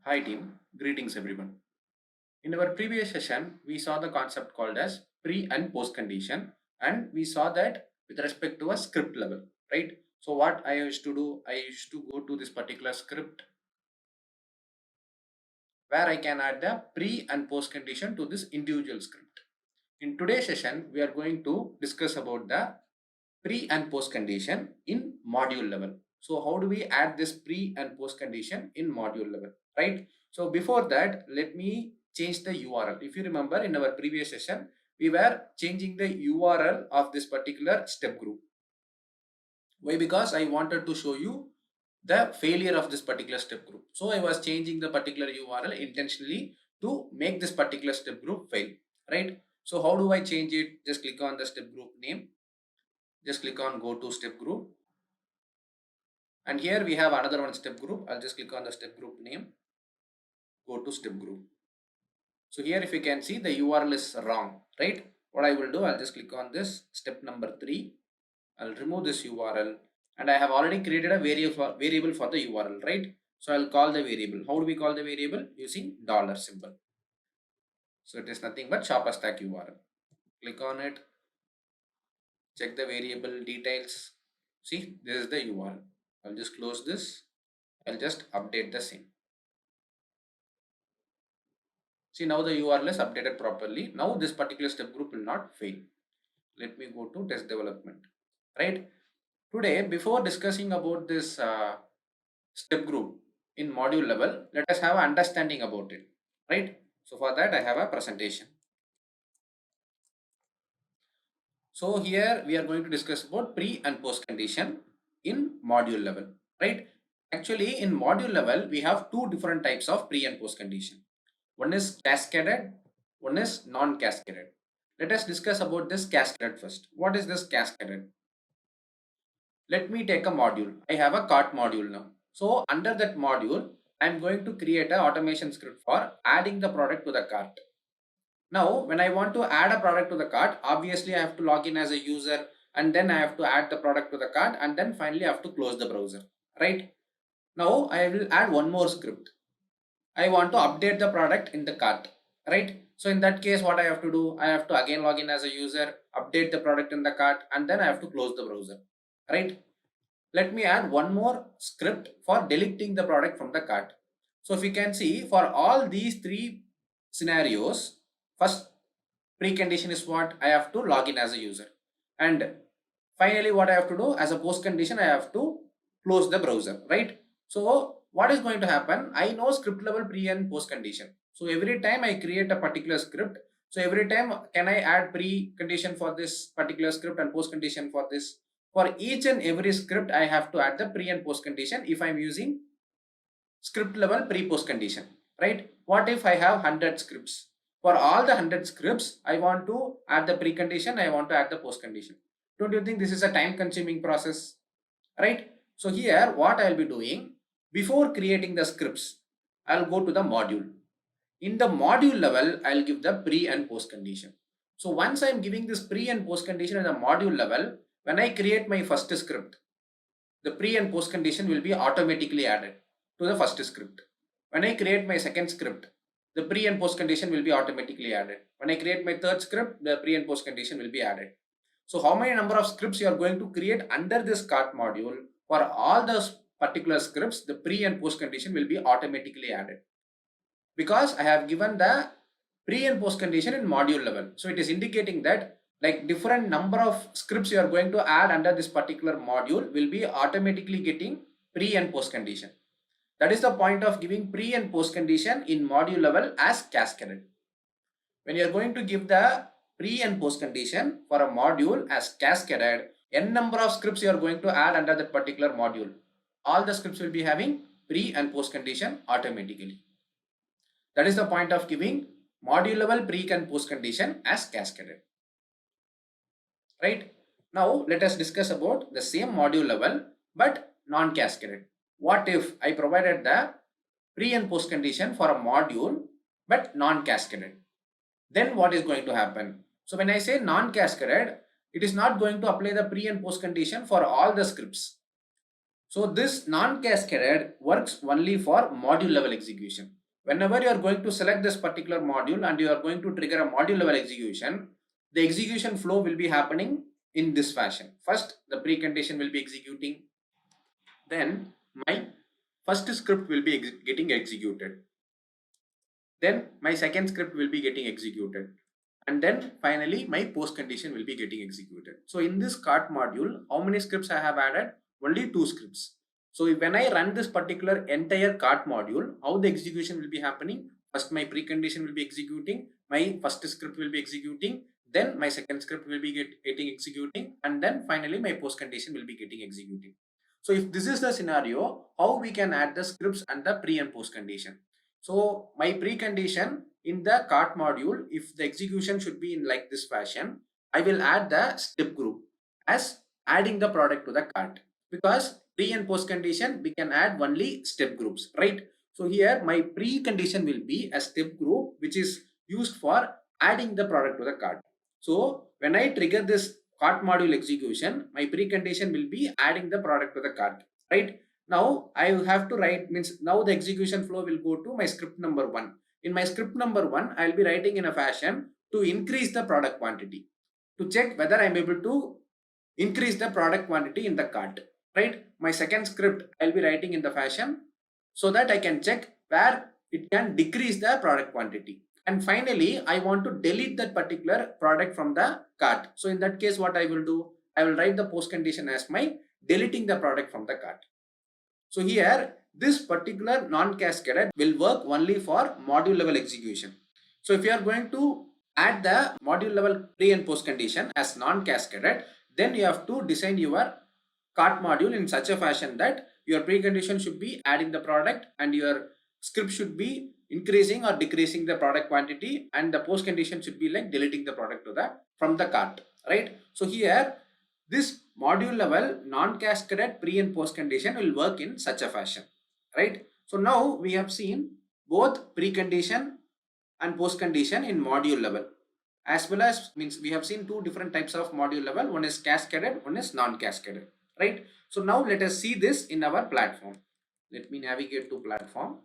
Hi team, greetings everyone. In our previous session, we saw the concept called as pre and post condition, and we saw that with respect to a script level, right? So what I used to do, I used to go to this particular script where I can add the pre and post condition to this individual script. In today's session, we are going to discuss about the pre and post condition in module level. So how do we add this pre and post condition in module level, right? So before that, let me change the URL. If you remember in our previous session, we were changing the URL of this particular step group. Why? Because I wanted to show you the failure of this particular step group. So I was changing the particular URL intentionally to make this particular step group fail, right? So how do I change it? Just click on the step group name. Just click on go to step group. And here we have another one step group. I'll just click on the step group name, go to step group. So here if you can see the URL is wrong, right? What I will do, I'll just click on this step number 3. I'll remove this URL and I have already created a variable for the URL, right? So I'll call the variable. How do we call the variable? Using dollar symbol. So it is nothing but shop stack URL. Click on it, check the variable details. See, this is the URL. I'll just close this. I'll just update the same. See, now the URL is updated properly. Now this particular step group will not fail. Let me go to test development. Right. Today, before discussing about this step group in module level, let us have an understanding about it. Right. So for that, I have a presentation. So here we are going to discuss about pre and post condition in module level. Right. Actually, in module level, we have two different types of pre and post condition. One is cascaded, one is non-cascaded. Let us discuss about this cascaded first. What is this cascaded? Let me take a module. I have a cart module now. So under that module, I am going to create an automation script for adding the product to the cart. Now, when I want to add a product to the cart, obviously I have to log in as a user and then I have to add the product to the cart and then finally I have to close the browser, right? Now I will add one more script. I want to update the product in the cart, right? So in that case, what I have to do, I have to again log in as a user, update the product in the cart, and then I have to close the browser, right? Let me add one more script for deleting the product from the cart. So if you can see, for all these three scenarios, first precondition is what? I have to log in as a user. And finally, what I have to do as a post condition, I have to close the browser, right? So what is going to happen? I know script level pre and post condition. So every time I create a particular script, so every time can I add pre condition for this particular script and post condition for this? For each and every script, I have to add the pre and post condition if I'm using script level pre post condition, right? What if I have 100 scripts? For all the 100 scripts, I want to add the precondition, I want to add the post condition. Don't you think this is a time consuming process, right? So here what I'll be doing, before creating the scripts, I'll go to the module. In the module level, I'll give the pre and post condition. So once I'm giving this pre and post condition at the module level, when I create my first script, the pre and post condition will be automatically added to the first script. When I create my second script, the pre and post condition will be automatically added. When I create my third script, the pre and post condition will be added. So how many number of scripts you are going to create under this cart module? For all those particular scripts, the pre and post condition will be automatically added, because I have given the pre and post condition in module level. So it is indicating that like different number of scripts you are going to add under this particular module will be automatically getting pre and post condition. That is the point of giving pre and post condition in module level as cascaded. When you are going to give the pre and post condition for a module as cascaded, n number of scripts you are going to add under that particular module. All the scripts will be having pre and post condition automatically. That is the point of giving module level pre and post condition as cascaded. Right? Now let us discuss about the same module level but non-cascaded. What if I provided the pre and post condition for a module but non-cascaded? Then what is going to happen? So when I say non-cascaded, it is not going to apply the pre and post condition for all the scripts. So this non-cascaded works only for module level execution. Whenever you are going to select this particular module and you are going to trigger a module level execution, the execution flow will be happening in this fashion. First, the precondition will be executing. Then my first script will be getting executed. Then my second script will be getting executed. And then finally my post condition will be getting executed. So in this cart module, how many scripts I have added? Only 2 scripts. So when I run this particular entire cart module, how the execution will be happening? First my precondition will be executing, my first script will be executing, then my second script will be getting executing, and then finally my post condition will be getting executing. So if this is the scenario, how we can add the scripts and the pre and post condition? So my precondition in the cart module, if the execution should be in like this fashion, I will add the step group as adding the product to the cart, because pre and post condition we can add only step groups, right? So here my precondition will be a step group which is used for adding the product to the cart. So when I trigger this cart module execution, my precondition will be adding the product to the cart, right? Now I have to write, means now the execution flow will go to my script number 1. In my script number 1, I'll be writing in a fashion to increase the product quantity, to check whether I'm able to increase the product quantity in the cart, right? My second script I'll be writing in the fashion so that I can check where it can decrease the product quantity. And finally, I want to delete that particular product from the cart. So in that case, what I will do, I will write the post condition as my deleting the product from the cart. So here, this particular non-cascaded will work only for module level execution. So if you are going to add the module level pre and post condition as non-cascaded, then you have to design your cart module in such a fashion that your precondition should be adding the product and your script should be increasing or decreasing the product quantity, and the post condition should be like deleting the product to the from the cart, right? So here this module level non-cascaded pre and post condition will work in such a fashion, right? So now we have seen both precondition and post condition in module level, as well as, means we have seen two different types of module level. One is cascaded, one is non-cascaded, right? So now let us see this in our platform. Let me navigate to platform,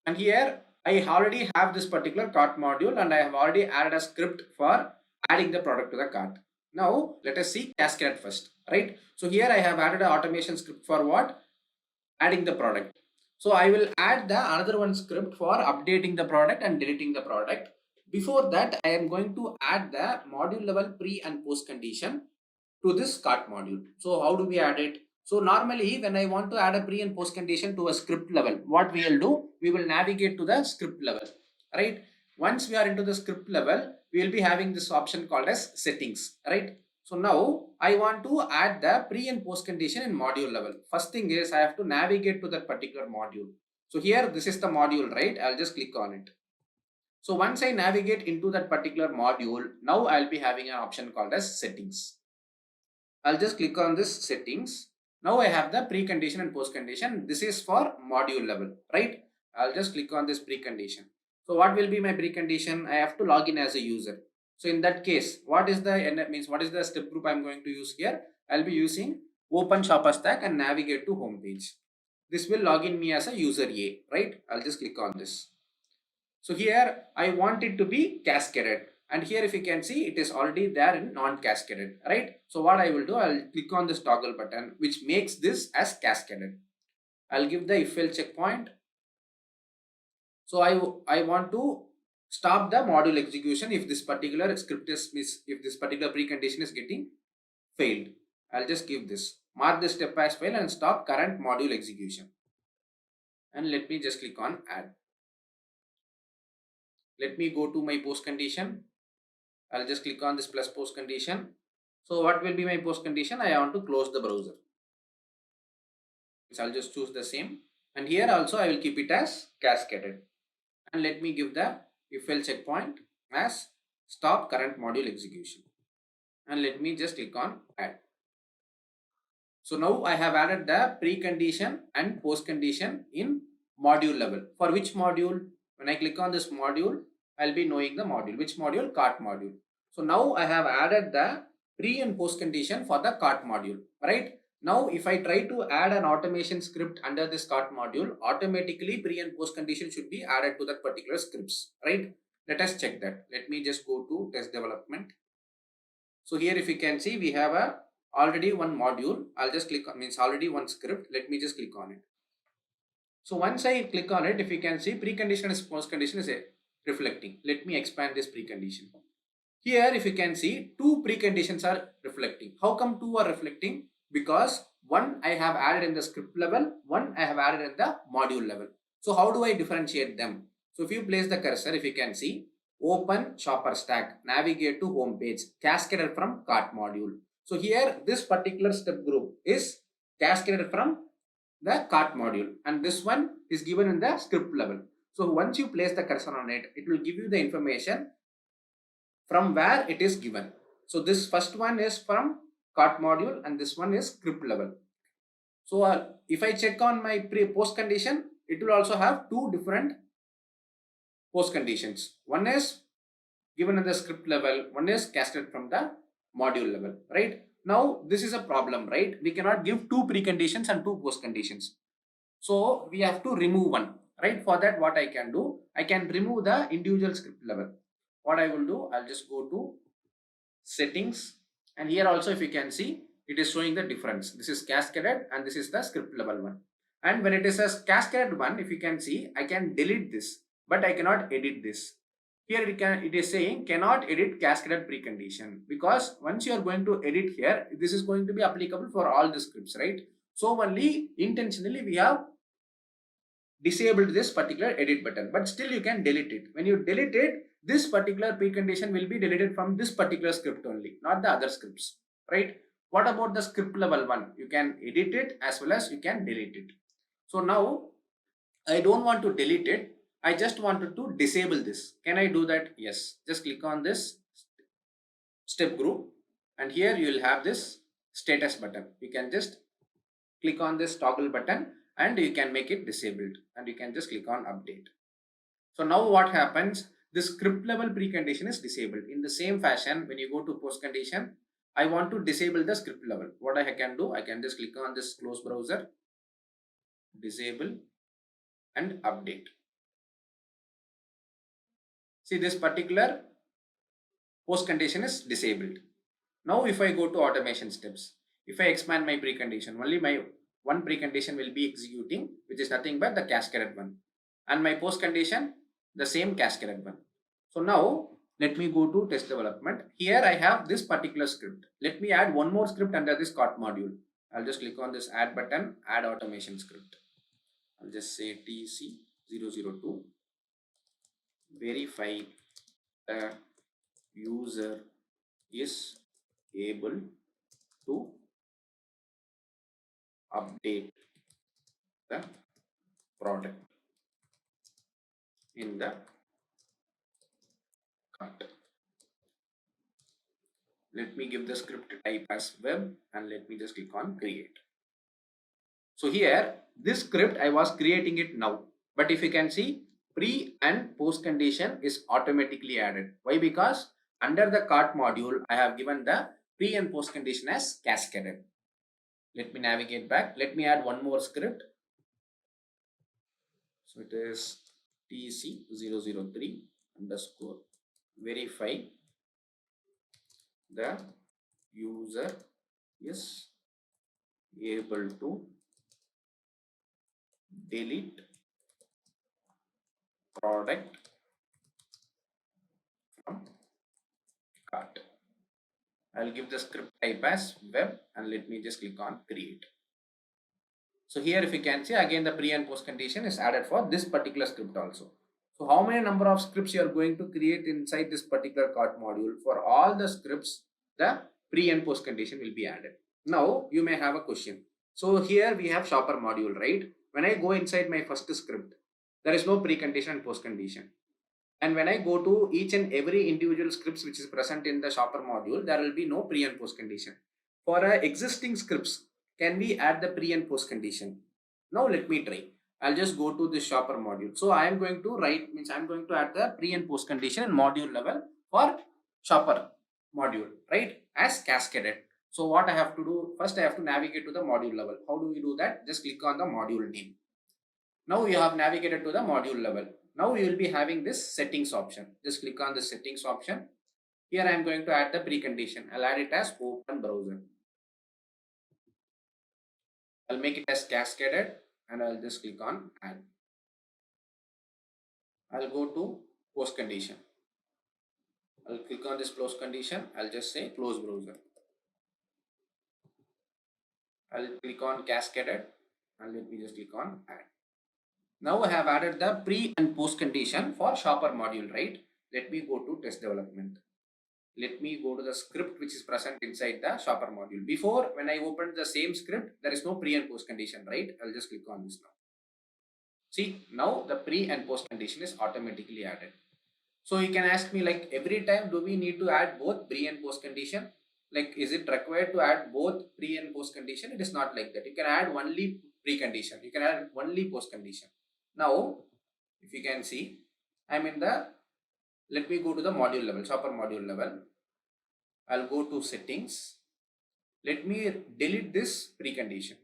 and here I already have this particular cart module and I have already added a script for adding the product to the cart. Now let us see cascade first, right? So here I have added an automation script for what? Adding the product. So I will add the another one script for updating the product and deleting the product. Before that, I am going to add the module level pre and post condition to this cart module. So how do we add it? So normally when I want to add a pre and post condition to a script level, what we will do, we will navigate to the script level, right? Once we are into the script level, we will be having this option called as settings, right? So now I want to add the pre and post condition in module level. First thing is I have to navigate to that particular module. So here this is the module, right? I'll just click on it. So once I navigate into that particular module, now I'll be having an option called as settings. I'll just click on this settings. Now I have the precondition and post condition. This is for module level, right? I'll just click on this precondition. So what will be my precondition? I have to log in as a user. So in that case, what is the step group I'm going to use here? I'll be using open shopper stack and navigate to home page. This will log in me as a user A, right? I'll just click on this. So here I want it to be cascaded, and here if you can see it is already there in non-cascaded, right? So what I will do, I'll click on this toggle button which makes this as cascaded. I'll give the if else checkpoint. So I want to stop the module execution if this particular script is if this particular precondition is getting failed. I'll just give this, mark this step as failed and stop current module execution. And let me just click on add. Let me go to my post condition. I'll just click on this plus post condition. So what will be my post condition? I want to close the browser. So I'll just choose the same. And here also I will keep it as cascaded. And let me give the if else checkpoint as stop current module execution. And let me just click on add. So now I have added the precondition and post condition in module level. For which module? When I click on this module, I'll be knowing the module. Which module? Cart module. So now I have added the pre and post condition for the cart module, right? Now, if I try to add an automation script under this cart module, automatically pre and post condition should be added to that particular scripts, right? Let us check that. Let me just go to test development. So here, if you can see, we have a already one module. I'll just click on, means already one script. Let me just click on it. So once I click on it, if you can see, precondition is post condition is a reflecting. Let me expand this precondition. Here, if you can see, two preconditions are reflecting. How come two are reflecting? Because one I have added in the script level, one I have added in the module level. So how do I differentiate them? So if you place the cursor, if you can see, open shopper stack, navigate to home page, cascaded from cart module. So here, this particular step group is cascaded from the cart module, and this one is given in the script level. So once you place the cursor on it, it will give you the information from where it is given. So this first one is from cart module and this one is script level. So if I check on my post condition, it will also have two different post conditions. One is given in the script level, one is casted from the module level, right? Now this is a problem, right? We cannot give two preconditions and two post conditions. So we have to remove one, right? For that, what I can do, I can remove the individual script level. What I will do, I'll just go to settings, and here also if you can see, it is showing the difference. This is cascaded and this is the script level one. And when it is a cascaded one, if you can see, I can delete this, but I cannot edit this. Here it is saying cannot edit cascaded precondition, because once you are going to edit here, this is going to be applicable for all the scripts, right? So only intentionally we have disabled this particular edit button, but still you can delete it. When you delete it, this particular precondition will be deleted from this particular script only, not the other scripts, right? What about the script level one? You can edit it as well as you can delete it. So now I don't want to delete it. I just wanted to disable this. Can I do that? Yes. Just click on this step group, and here you will have this status button. You can just click on this toggle button and you can make it disabled, and you can just click on update. So now what happens, the script level precondition is disabled. In the same fashion, when you go to post condition, I want to disable the script level. What I can do, I can just click on this close browser, disable and update. See, this particular post condition is disabled. Now if I go to automation steps, if I expand my precondition, only my one precondition will be executing, which is nothing but the cascaded one, and my post condition, the same cascaded one. So now let me go to test development. Here I have this particular script. Let me add one more script under this cart module. I'll just click on this add button, add automation script. I'll just say TC002, verify the user is able to update the product in the cart. Let me give the script type as web, and let me just click on create. So here this script I was creating it now, but if you can see, pre and post condition is automatically added. Why? Because under the cart module I have given the pre and post condition as cascaded. Let me navigate back. Let me add one more script. So it is TC003 underscore verify the user is able to delete product from cart. I'll give the script type as web, and let me just click on create. So here if you can see, again the pre and post condition is added for this particular script also. So how many number of scripts you are going to create inside this particular cart module? For all the scripts, the pre and post condition will be added. Now you may have a question. So here we have shopper module, right? When I go inside my first script, there is no precondition and post condition. And when I go to each and every individual scripts which is present in the shopper module, there will be no pre and post condition. For existing scripts, can we add the pre and post condition? Now let me try. I'll just go to the shopper module. So I am going to write, means I'm going to add the pre and post condition in module level for shopper module, right? As cascaded. So what I have to do, first I have to navigate to the module level. How do we do that? Just click on the module name. Now you have navigated to the module level. Now you will be having this settings option. Just click on the settings option. Here I am going to add the precondition. I'll add it as open browser. I'll make it as cascaded and I'll just click on add. I'll go to post condition. I'll click on this close condition. I'll just say close browser. I'll click on cascaded and let me just click on add. Now I have added the pre and post condition for shopper module, right? Let me go to test development. Let me go to the script which is present inside the shopper module. Before, when I opened the same script, there is no pre and post condition, right? I'll just click on this now. See, now the pre and post condition is automatically added. So you can ask me, like, every time do we need to add both pre and post condition? Like, is it required to add both pre and post condition? It is not like that. You can add only pre condition. You can add only post condition. Now, if you can see, I'm in the, let me go to the module level, shopper module level. I'll go to settings. Let me delete this precondition.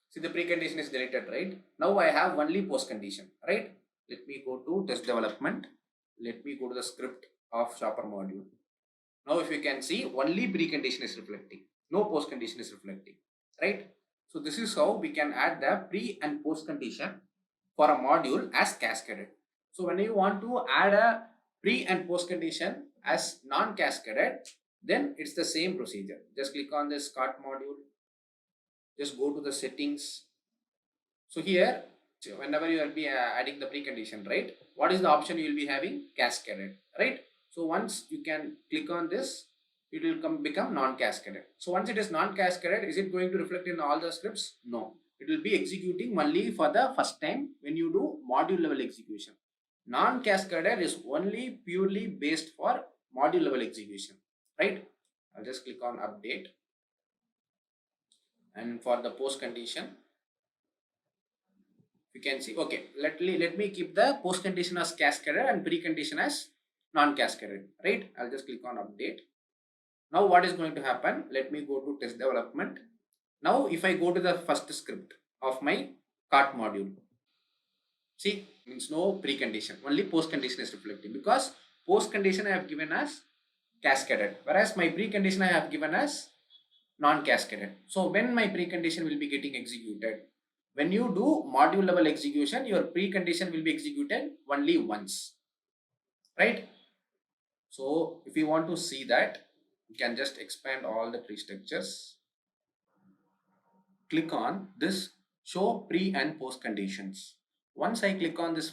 See, the precondition is deleted, right? Now I have only post condition, right? Let me go to test development. Let me go to the script of shopper module. Now if you can see, only precondition is reflecting. No post condition is reflecting, right? So this is how we can add the pre and post condition for a module as cascaded. So when you want to add a pre and post condition as non-cascaded, then it's the same procedure. Just click on this cart module. Just go to the settings. So here, whenever you will be adding the precondition, right? What is the option you will be having? Cascaded, right? So once you can click on this, it will become non-cascaded. So once it is non-cascaded, is it going to reflect in all the scripts? No. It will be executing only for the first time when you do module level execution. Non-cascaded is only purely based for module level execution, right? I'll just click on update. And for the post condition, you can see, okay, let me keep the post condition as cascaded and precondition as non-cascaded, right? I'll just click on update. Now what is going to happen? Let me go to test development. Now if I go to the first script of my cart module, see, means no precondition, only post condition is reflecting, because post condition I have given as cascaded, whereas my precondition I have given as non-cascaded. So when my precondition will be getting executed? When you do module level execution, your precondition will be executed only once, right? So if you want to see that, you can just expand all the tree structures. Click on this show pre and post conditions. Once I click on this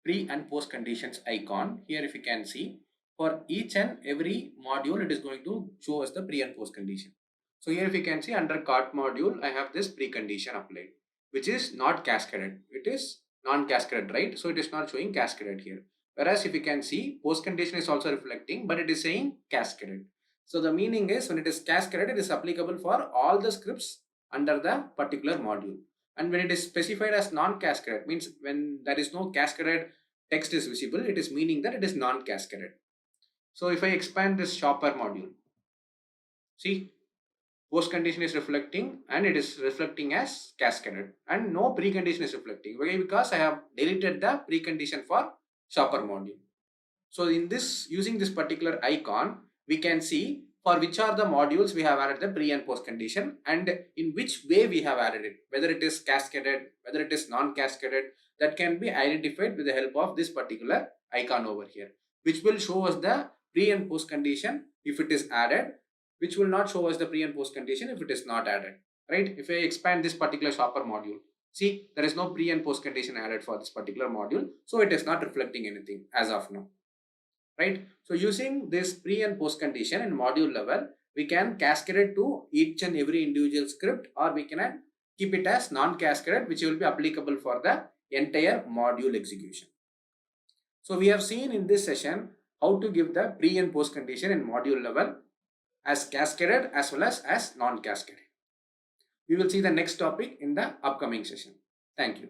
pre and post conditions icon, here if you can see, for each and every module, it is going to show us the pre and post condition. So here if you can see, under cart module, I have this precondition applied, which is not cascaded. It is non-cascaded, right? So it is not showing cascaded here. Whereas if you can see, post condition is also reflecting, but it is saying cascaded. So the meaning is, when it is cascaded, it is applicable for all the scripts under the particular module. And when it is specified as non-cascaded, means when there is no cascaded text is visible, it is meaning that it is non-cascaded. So if I expand this shopper module, see, post condition is reflecting and it is reflecting as cascaded, and no precondition is reflecting. Why? Because I have deleted the precondition for shopper module. So in this, using this particular icon, we can see for which are the modules we have added the pre and post condition, and in which way we have added it, whether it is cascaded, whether it is non-cascaded. That can be identified with the help of this particular icon over here, which will show us the pre and post condition if it is added, which will not show us the pre and post condition if it is not added, right? If I expand this particular shopper module, see, there is no pre and post condition added for this particular module, so it is not reflecting anything as of now, right? So using this pre and post condition in module level, we can cascade it to each and every individual script, or we can keep it as non-cascaded, which will be applicable for the entire module execution. So we have seen in this session how to give the pre and post condition in module level as cascaded as well as non-cascaded. We will see the next topic in the upcoming session. Thank you.